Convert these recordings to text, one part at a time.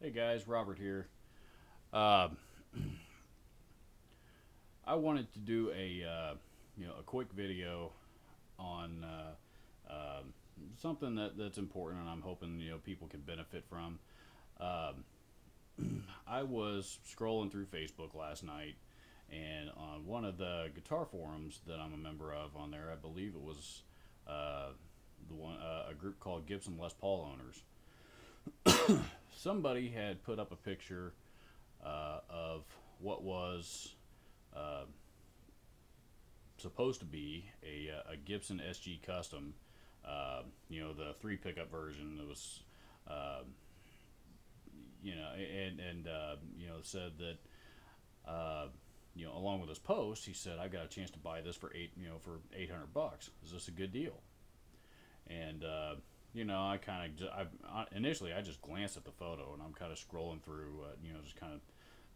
Hey guys, Robert here. Uh, I wanted to do a quick video on something that's important, and I'm hoping people can benefit from. Um, I was scrolling through Facebook last night, and on one of the guitar forums that I'm a member of on there, I believe it was uh, a group called Gibson Les Paul owners. Somebody had put up a picture of what was uh, supposed to be a Gibson SG Custom. The three pickup version that was, uh, said that, along with his post, he said, "I got a chance to buy this for for $800. Is this a good deal?" And I kind of, initially I just glanced at the photo, and I'm kind of scrolling through, just kind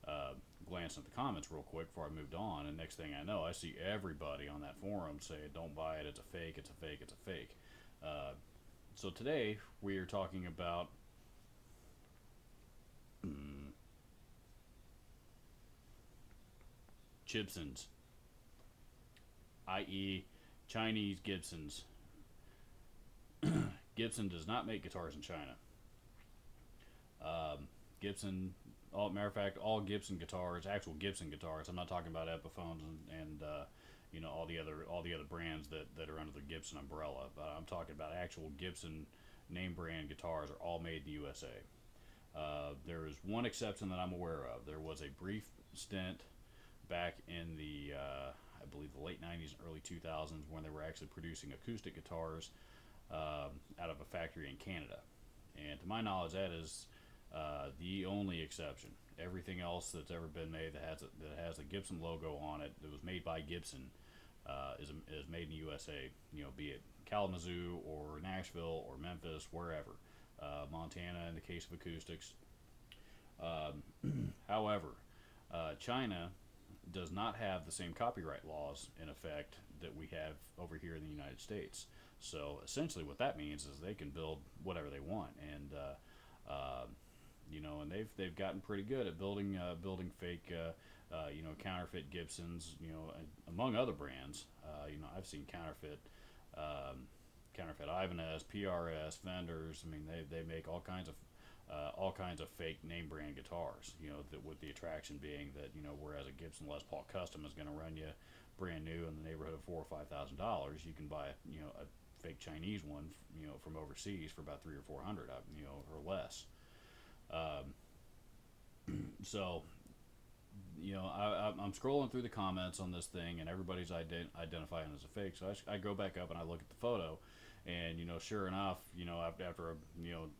of glancing at the comments real quick before I moved on, and next thing I know, I see everybody on that forum say, "Don't buy it. It's a fake. It's a fake. It's a fake." Uh, so today we are talking about Chibsons, i.e., Chinese Gibsons. Gibson does not make guitars in China. Gibson, matter of fact, all Gibson guitars, actual Gibson guitars. I'm not talking about Epiphones and all the other brands that are under the Gibson umbrella. But I'm talking about actual Gibson name brand guitars are all made in the USA. There is one exception that I'm aware of. There was a brief stint back in I believe, the late '90s and early 2000s when they were actually producing acoustic guitars out of a factory in Canada. And to my knowledge, that is the only exception. Everything else that's ever been made that has a Gibson logo on it that was made by Gibson is made in the USA. Be it Kalamazoo or Nashville or Memphis, wherever. Montana, in the case of acoustics. However, China does not have the same copyright laws in effect that we have over here in the United States. So essentially, what that means is they can build whatever they want, and they've gotten pretty good at building fake, counterfeit Gibsons, among other brands. I've seen counterfeit Ibanez, PRS, vendors. I mean, they make all kinds of fake name brand guitars. With the attraction being that whereas a Gibson Les Paul Custom is going to run you brand new in the neighborhood of $4,000 or $5,000, you can buy a fake Chinese one, from overseas for about 300 or 400, or less. Um, so I'm scrolling through the comments on this thing, and everybody's identifying as a fake. So I go back up and I look at the photo, and sure enough, after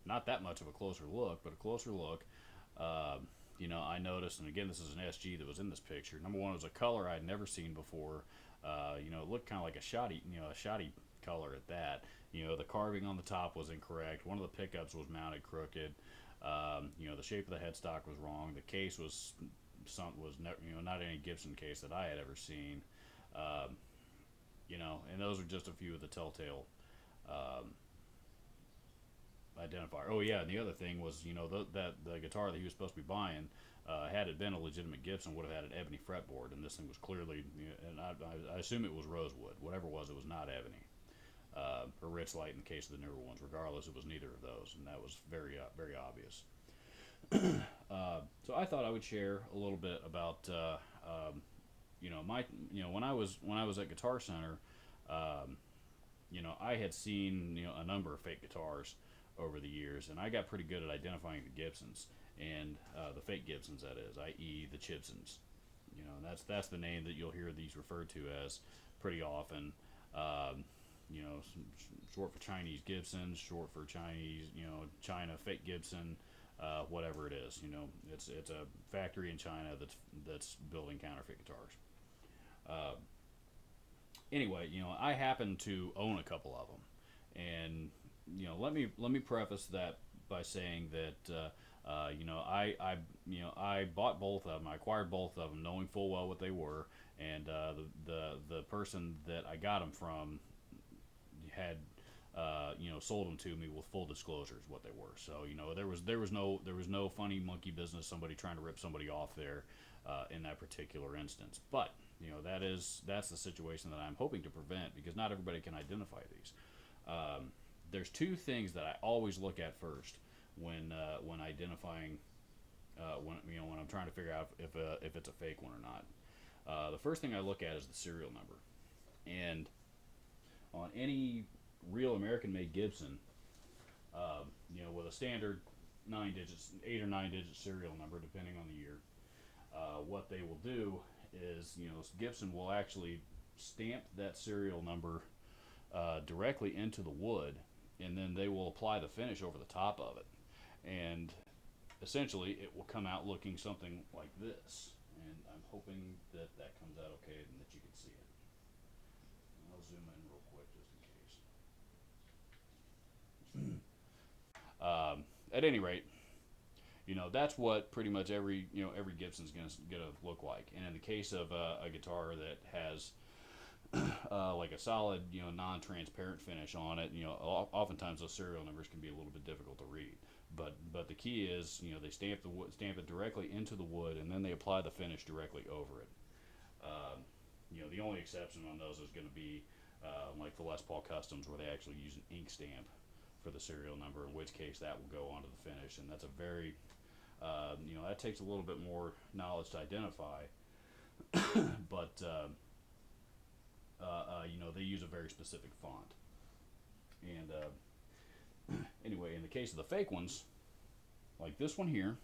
not that much of a closer look, but a closer look, uh, I noticed, and again, this is an SG that was in this picture. Number one, it was a color I'd never seen before. It looked kind of like a shoddy color at that. The carving on the top was incorrect. One of the pickups was mounted crooked. The shape of the headstock was wrong. The case was never, not any Gibson case that I had ever seen. Um, and those are just a few of the telltale um, identifier. Oh yeah, and the other thing was, that the guitar that he was supposed to be buying, had it been a legitimate Gibson, would have had an ebony fretboard, and this thing was clearly, and I assume it was rosewood. Whatever it was not ebony. Or Richlight in the case of the newer ones. Regardless, it was neither of those, and that was very obvious. So I thought I would share a little bit about my when I was at Guitar Center. Um, I had seen a number of fake guitars over the years, and I got pretty good at identifying the Gibsons and the fake Gibsons, that is, i.e., the Chibsons. And that's the name that you'll hear these referred to as pretty often. Um, Short for Chinese Gibson, short for Chinese, China fake Gibson, whatever it is. It's a factory in China that's building counterfeit guitars. Uh, anyway, I happen to own a couple of them, and let me preface that by saying that I bought both of them. I acquired both of them, knowing full well what they were, and the person that I got them from had sold them to me with full disclosures what they were. So there was no funny monkey business, somebody trying to rip somebody off there in that particular instance. But that's the situation that I'm hoping to prevent, because not everybody can identify these. There's two things that I always look at first when identifying when I'm trying to figure out if it's a fake one or not. The first thing I look at is the serial number, and on any real American-made Gibson, with a standard 8 or 9 digit serial number, depending on the year, what they will do is, Gibson will actually stamp that serial number directly into the wood, and then they will apply the finish over the top of it, and essentially it will come out looking something like this. And I'm hoping that that comes out okay and that you can see it. I'll zoom in real quick just in case. At any rate, that's what pretty much every Gibson's gonna look like. And in the case of a guitar that has like a solid non-transparent finish on it, oftentimes those serial numbers can be a little bit difficult to read. But the key is, they stamp it directly into the wood, and then they apply the finish directly over it. The only exception on those is going to be like the Les Paul Customs, where they actually use an ink stamp for the serial number, in which case that will go onto the finish, and that's a very that takes a little bit more knowledge to identify. But they use a very specific font. And anyway, in the case of the fake ones, like this one here,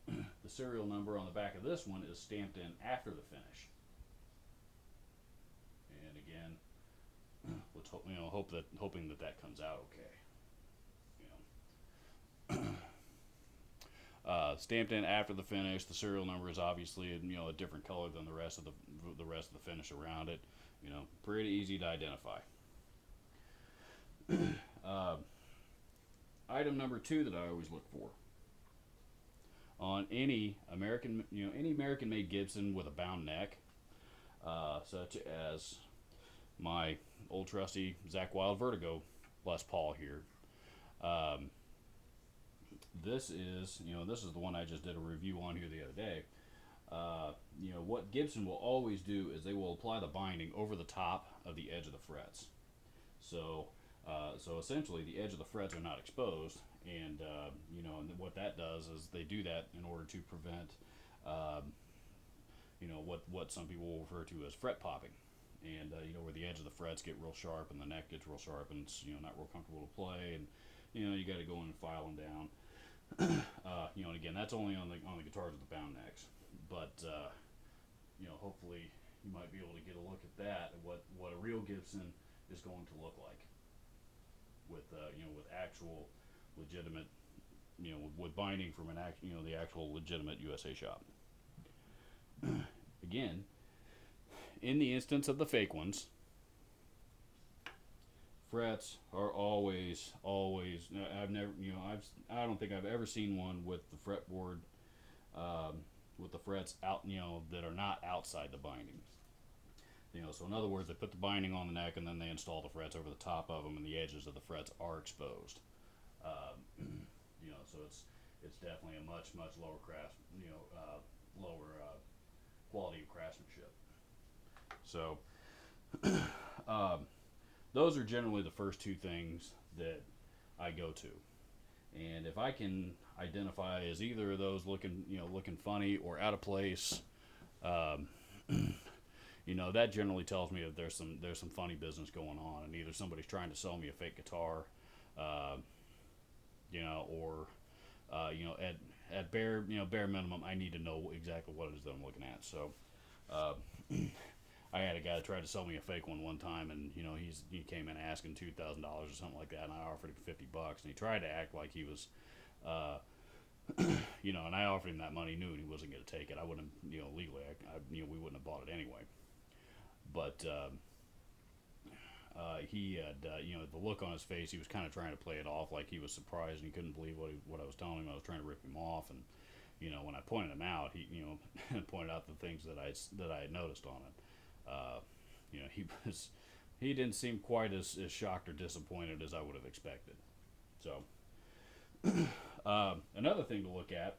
the serial number on the back of this one is stamped in after the finish. And again, let's hoping that comes out okay. Stamped in after the finish. The serial number is obviously a different color than the rest of the finish around it. Pretty easy to identify. Item number 2 that I always look for on any American-made Gibson with a bound neck, such as my old trusty Zakk Wylde Vertigo Les Paul here. This is the one I just did a review on here the other day. What Gibson will always do is they will apply the binding over the top of the edge of the frets. So essentially the edge of the frets are not exposed, and and what that does is they do that in order to prevent what some people will refer to as fret popping, and where the edge of the frets get real sharp and the neck gets real sharp, and it's not real comfortable to play, and you got to go in and file them down. And again, that's only on the guitars with the bound necks, but hopefully you might be able to get a look at that, at what a real Gibson is going to look like with with actual legitimate with binding from the actual legitimate USA shop. Again, in the instance of the fake ones, frets are always. I don't think I've ever seen one with the fretboard with the frets out, that are not outside the binding. So in other words, they put the binding on the neck and then they install the frets over the top of them, and the edges of the frets are exposed. So it's definitely a much lower quality of craftsmanship. So those are generally the first two things that I go to, and if I can identify as either of those looking funny or out of place, that generally tells me that there's some funny business going on, and either somebody's trying to sell me a fake guitar, or at bare minimum, I need to know exactly what it is that I'm looking at. So I had a guy that tried to sell me a fake one time, and he came in asking $2,000 or something like that, and I offered him $50, and he tried to act like he was, and I offered him that money, knew he wasn't going to take it. I wouldn't, legally, we wouldn't have bought it anyway. But he had, the look on his face, he was kind of trying to play it off like he was surprised and he couldn't believe what I was telling him. I was trying to rip him off, and when I pointed him out, he pointed out the things that I had noticed on it. he didn't seem quite as shocked or disappointed as I would have expected. So another thing to look at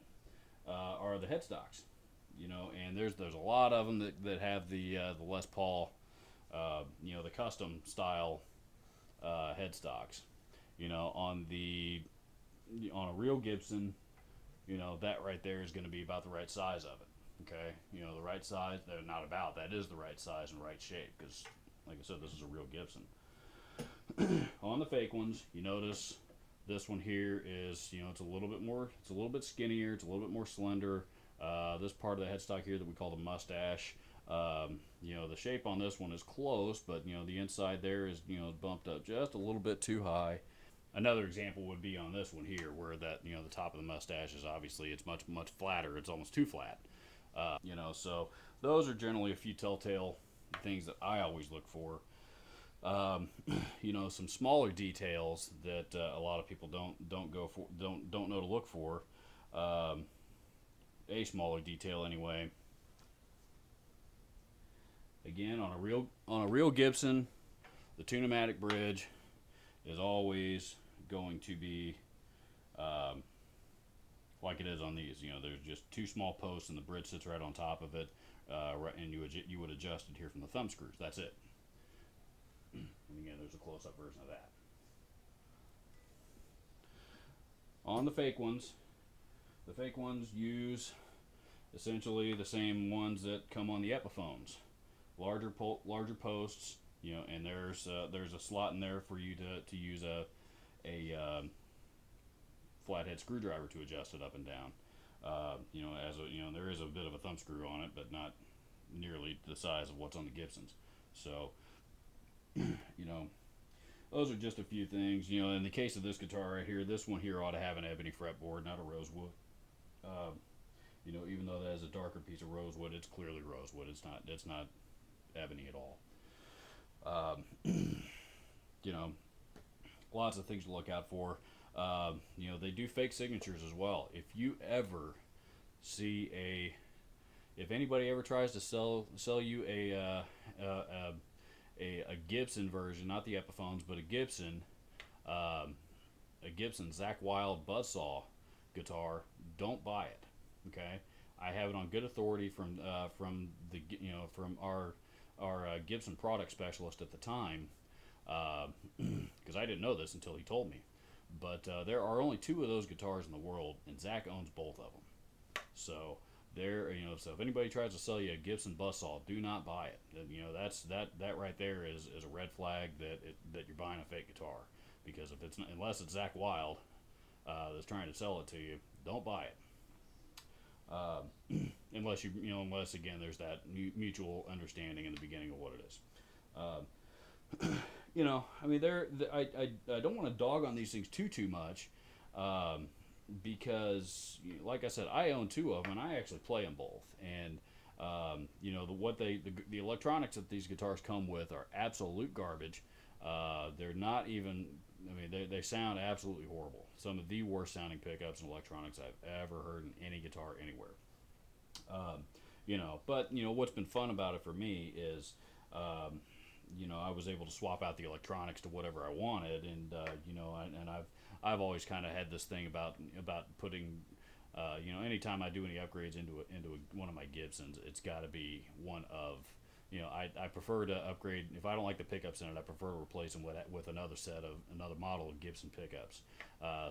are the headstocks. And there's a lot of them that have the Les Paul, the custom style headstocks. On a real Gibson, that right there is going to be about the right size of it. Okay, the right size. They're not about that is the right size and right shape because, like I said, this is a real Gibson. On the fake ones, you notice this one here is it's a little bit skinnier, it's a little bit more slender. This part of the headstock here that we call the mustache. The shape on this one is close, but the inside there is bumped up just a little bit too high. Another example would be on this one here, where that the top of the mustache is obviously it's much flatter. It's almost too flat. So those are generally a few telltale things that I always look for. Some smaller details that a lot of people don't know to look for. A smaller detail anyway. Again, on a real Gibson, the Tune-o-matic bridge is always going to be like it is on these. There's just two small posts and the bridge sits right on top of it, and you would adjust it here from the thumb screws. That's it. And again, there's a close-up version of that. On the fake ones use essentially the same ones that come on the Epiphones. Larger posts, and there's a slot in there for you to use a flathead screwdriver to adjust it up and down. There is a bit of a thumb screw on it, but not nearly the size of what's on the Gibsons. So, those are just a few things. In the case of this guitar right here, this one here ought to have an ebony fretboard, not a rosewood. Even though that is a darker piece of rosewood, it's clearly rosewood. It's not ebony at all. Lots of things to look out for. They do fake signatures as well. If anybody ever tries to sell you a Gibson version, not the Epiphones, but a Gibson Zakk Wylde Buzzsaw guitar, don't buy it. Okay, I have it on good authority from our Gibson product specialist at the time, because I didn't know this until he told me. But there are only 2 of those guitars in the world, and Zakk owns both of them. So so if anybody tries to sell you a Gibson Buzzsaw, do not buy it. That right there is a red flag that you're buying a fake guitar, because unless it's Zakk Wylde that's trying to sell it to you, don't buy it. Unless again there's that mutual understanding in the beginning of what it is. I don't want to dog on these things too much, because like I said, I own 2 of them and I actually play them both. And the electronics that these guitars come with are absolute garbage. They're not even. They sound absolutely horrible. Some of the worst sounding pickups and electronics I've ever heard in any guitar anywhere. But what's been fun about it for me is, I was able to swap out the electronics to whatever I wanted, and I've always kind of had this thing about putting, anytime I do any upgrades into one of my Gibsons, it's got to be one of. I prefer to upgrade. If I don't like the pickups in it, I prefer to replace them with another model of Gibson pickups.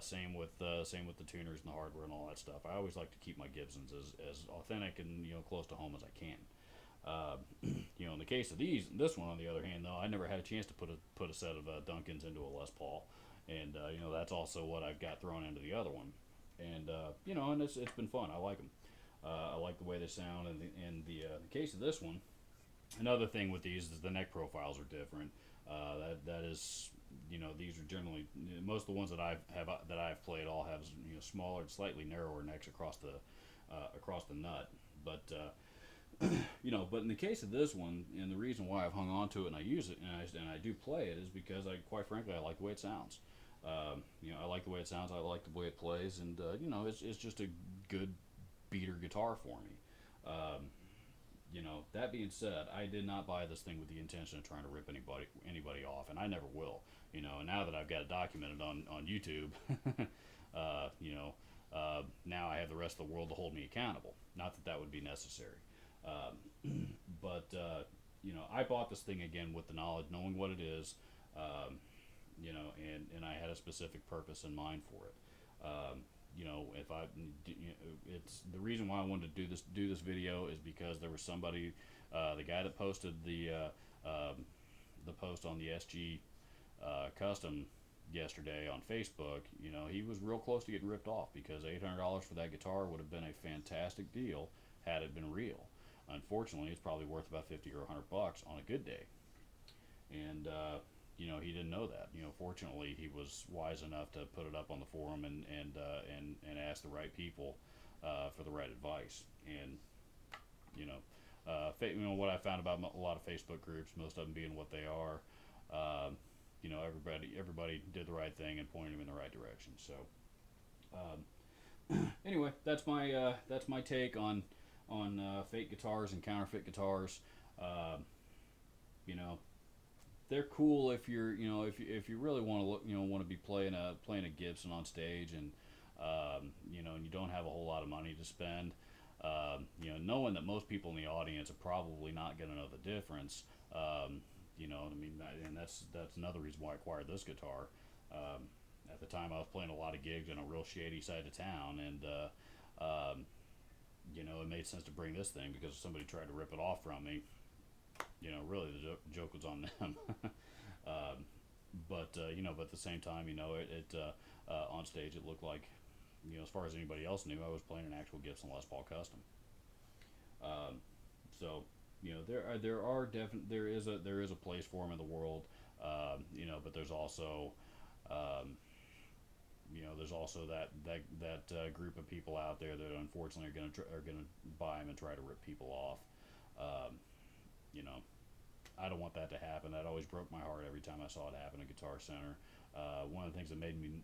Same with the tuners and the hardware and all that stuff. I always like to keep my Gibsons as authentic and close to home as I can. In the case of this one on the other hand, though, I never had a chance to put a set of Duncans into a Les Paul, and that's also what I've got thrown into the other one, and and it's been fun. I like them. I like the way they sound, and in the case of this one. Another thing with these is the neck profiles are different. That is, these are generally most of the ones that I've played all have smaller, slightly narrower necks across the nut. But but in the case of this one, and the reason why I've hung on to it and I use it and I do play it is because quite frankly I like the way it sounds. I like the way it sounds. I like the way it plays, and it's just a good beater guitar for me. That being said, I did not buy this thing with the intention of trying to rip anybody off, and I never will. And now that I've got it documented on YouTube, now I have the rest of the world to hold me accountable. Not that that would be necessary, but I bought this thing again with the knowledge, knowing what it is, and I had a specific purpose in mind for it. If it's the reason why I wanted to do this video is because there was somebody, the guy that posted the post on the SG custom yesterday on Facebook. He was real close to getting ripped off because $800 for that guitar would have been a fantastic deal had it been real. Unfortunately, it's probably worth about 50 or 100 bucks on a good day, and he didn't know that. Fortunately, he was wise enough to put it up on the forum and ask the right people for the right advice. And what I found about a lot of Facebook groups, most of them being what they are, everybody did the right thing and pointed him in the right direction. So anyway, that's my take on fake guitars and counterfeit guitars. They're cool if you're if you really want to look want to be playing a Gibson on stage, and and you don't have a whole lot of money to spend. Knowing that most people in the audience are probably not going to know the difference. And that's another reason why I acquired this guitar. At the time, I was playing a lot of gigs in a real shady side of town, and it made sense to bring this thing because if somebody tried to rip it off from me, really the joke was on them. But at the same time, on stage it looked like, as far as anybody else knew, I was playing an actual Gibson Les Paul Custom. So there is a place for them in the world, but there's also that group of people out there that unfortunately are gonna buy them and try to rip people off. I don't want that to happen. That always broke my heart every time I saw it happen at Guitar Center. One of the things that made me,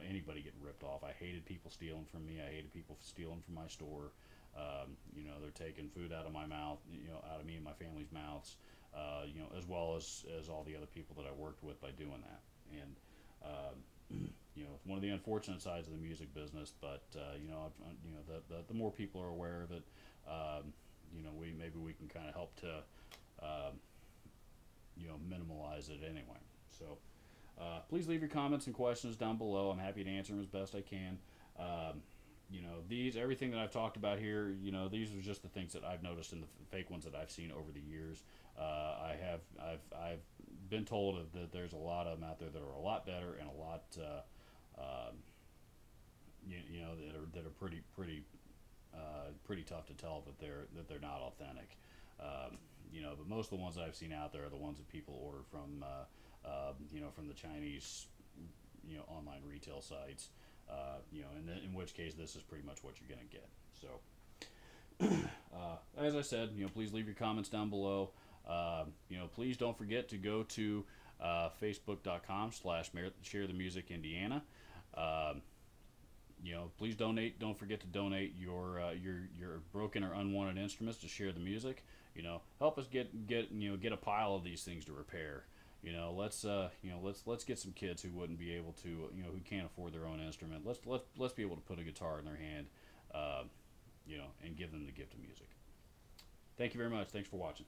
anybody getting ripped off. I hated people stealing from me. I hated people stealing from my store. They're taking food out of my mouth, out of me and my family's mouths, as well as all the other people that I worked with by doing that. And, it's one of the unfortunate sides of the music business, but, the more people are aware of it, maybe we can kind of help to, minimalize it anyway. So please leave your comments and questions down below. I'm happy to answer them as best I can. Everything that I've talked about here, these are just the things that I've noticed in the fake ones that I've seen over the years. I've been told that there's a lot of them out there that are a lot better and a lot that are pretty tough to tell that they're not authentic. But most of the ones that I've seen out there are the ones that people order from from the Chinese online retail sites. In which case this is pretty much what you're going to get. So as I said, please leave your comments down below. Please don't forget to go to facebook.com/sharethemusicindiana. Please donate. Don't forget to donate your broken or unwanted instruments to Share the Music. Help us get a pile of these things to repair. Let's get some kids who wouldn't be able to, who can't afford their own instrument. Let's be able to put a guitar in their hand, and give them the gift of music. Thank you very much. Thanks for watching.